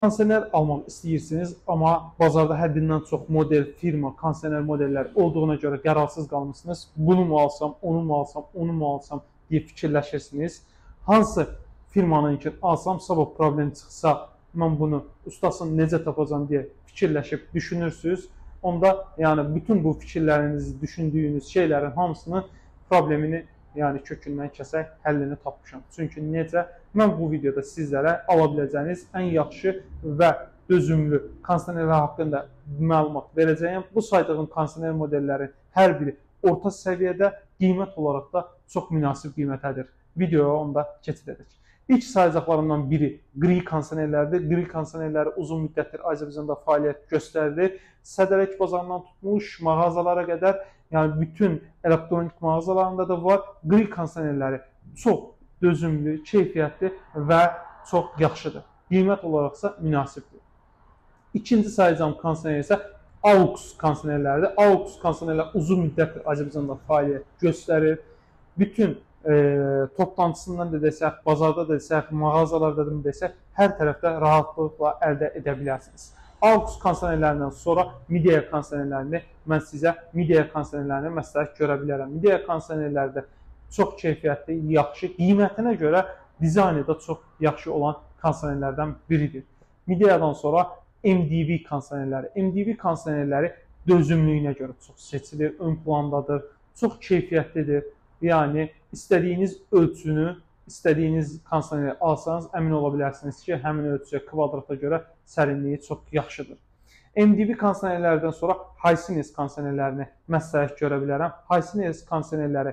Kondisioner almaq istəyirsiniz, amma bazarda həddindən çox model, firma, kondisioner modelləri olduğuna görə qərarsız qalmışsınız. Bunu mu alsam, onu mu alsam, onu mu alsam deyə fikirləşirsiniz. Hansı firmanınkini alsam, sabah problem çıxsa, mən bunu ustasını necə tapacam deyə fikirləşib düşünürsünüz. Onda yəni bütün bu fikirlərinizi, düşündüyünüz şeylərin hamısının problemini yəni kökündən kəsək, həllini tapmışam. Çünki necə? Mən bu videoda sizlərə ala biləcəyiniz ən yaxşı və dözümlü kondisionerlər haqqında məlumat verəcəyim. Bu saydığım kondisioner modellərin hər biri orta səviyyədə, qiymət olaraq da çox münasib qiymətədir. Videoya onda keçid edək. İlk sayacaqlarımdan biri qri kondisionerlərdir. Qri kondisionerləri uzun müddətdir Azərbaycanda fəaliyyət göstərilir. Sədərək bazarından tutmuş mağazalara qədər, yəni bütün elektronik mağazalarında da var. Qri kondisionerləri çox dözümlü, keyfiyyətli və çox yaxşıdır. Qiymət olaraqsa münasibdir. İkinci sayacağım kondisioner isə AUX kondisionerləridir. AUX kondisionerlər uzun müddətdir Azərbaycanda fəaliyyət göstərir. Bütün toplantısından da desək, bazarda da desək, mağazalarda da desək, hər tərəfdə rahatlıqla əldə edə bilərsiniz. AUX kondisionerlərindən sonra Midea kondisionerlərini mən sizə kondisionerlərini məsləhət görə bilərəm. Midea kondisionerləri də çox keyfiyyətli, yaxşı, qiymətinə görə dizaynı da çox yaxşı olan kondisionerlərdən biridir. Mideadan sonra MDV kondisionerləri. MDV kondisionerləri dözümlüyünə görə çox seçilir, ön plandadır, çox keyfiyyətlidir. Yəni, istədiyiniz ölçünü, istədiyiniz kondisioneri alsanız, əmin ola bilərsiniz ki, həmin ölçüyə, kvadrata görə sərinliyi çox yaxşıdır. MDV kondisionerlərdən sonra Hisense kondisionerlərini məsləhət görə bilərəm. Hisense kondisionerləri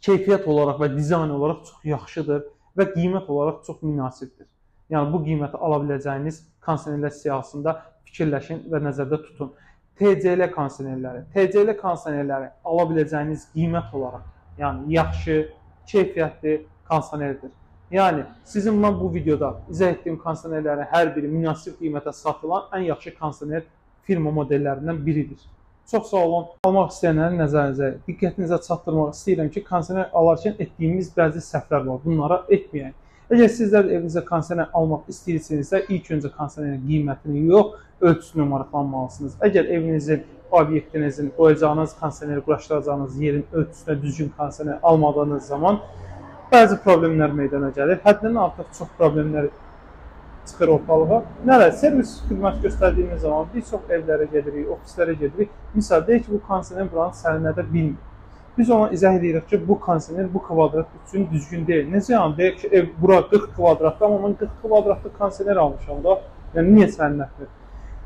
keyfiyyət olaraq və dizayn olaraq çox yaxşıdır və qiymət olaraq çox münasibdir. Yəni, bu qiyməti ala biləcəyiniz kondisionerlər siyahısında fikirləşin və nəzərdə tutun. TCL kondisionerləri. TCL kondisionerləri ala biləcəyiniz qiymət olaraq, yəni yaxşı, keyfiyyətli kondisionerdir. Yəni, sizin mən bu videoda izah etdiyim kondisionerlərin hər biri münasib qiymətə satılan ən yaxşı kondisioner firma modellərindən biridir. Çox sağ olun. Almaq istəyənlərin nəzərinizə, diqqətinizə çatdırmaq istəyirəm ki, kondisioner alarkən etdiyimiz bəzi səhvlər var. Bunlara etməyək. Əgər sizlər evinizə kondisioner almaq istəyirsinizsə, ilk öncə kondisionerin qiymətini yox, ölçüsünü maraqlanmalısınız. Əgər evinizin, obyektinizin, qoyacağınız kondisioneri quraşdıracağınız yerin ölçüsünə düzgün kondisioner almadığınız zaman bəzi problemlər meydana gəlir. Həddindən artıq çox problemlər çıxır ortalığa. Nələr? Servis xidmət göstərdiyimiz zaman bir çox evlərə gedirik, ofislərə gedirik. Misal, deyək ki, bu kondisioner buranı sərinlədə bilmir. Biz ona izah edirik ki, bu kondisioner bu kvadrat üçün düzgün deyil. Necə yəni? Deyək ki, ev bura 40 kvadratda, amma mən 40 kvadratda kondisioner almışam da. Yəni, niyə sərinlətmir?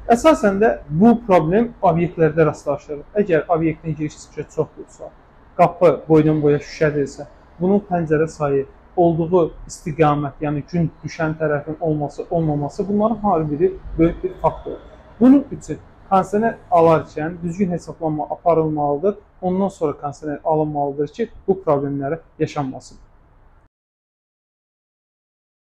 Əsasən də bu problem obyektlərdə rastlaşır. Əgər obyektin giriş-çıxışı çoxdursa, qapı boydan boya şüşədirsə, bunun pəncərə sayı, olduğu istiqamət, yəni gün düşən tərəfin olması, olmaması, bunların hər biri böyük bir faktor. Bunun üçün kondisioner alarkən düzgün hesablanma aparılmalıdır. Ondan sonra kondisioner alınmalıdır ki, bu problemləri yaşanmasın.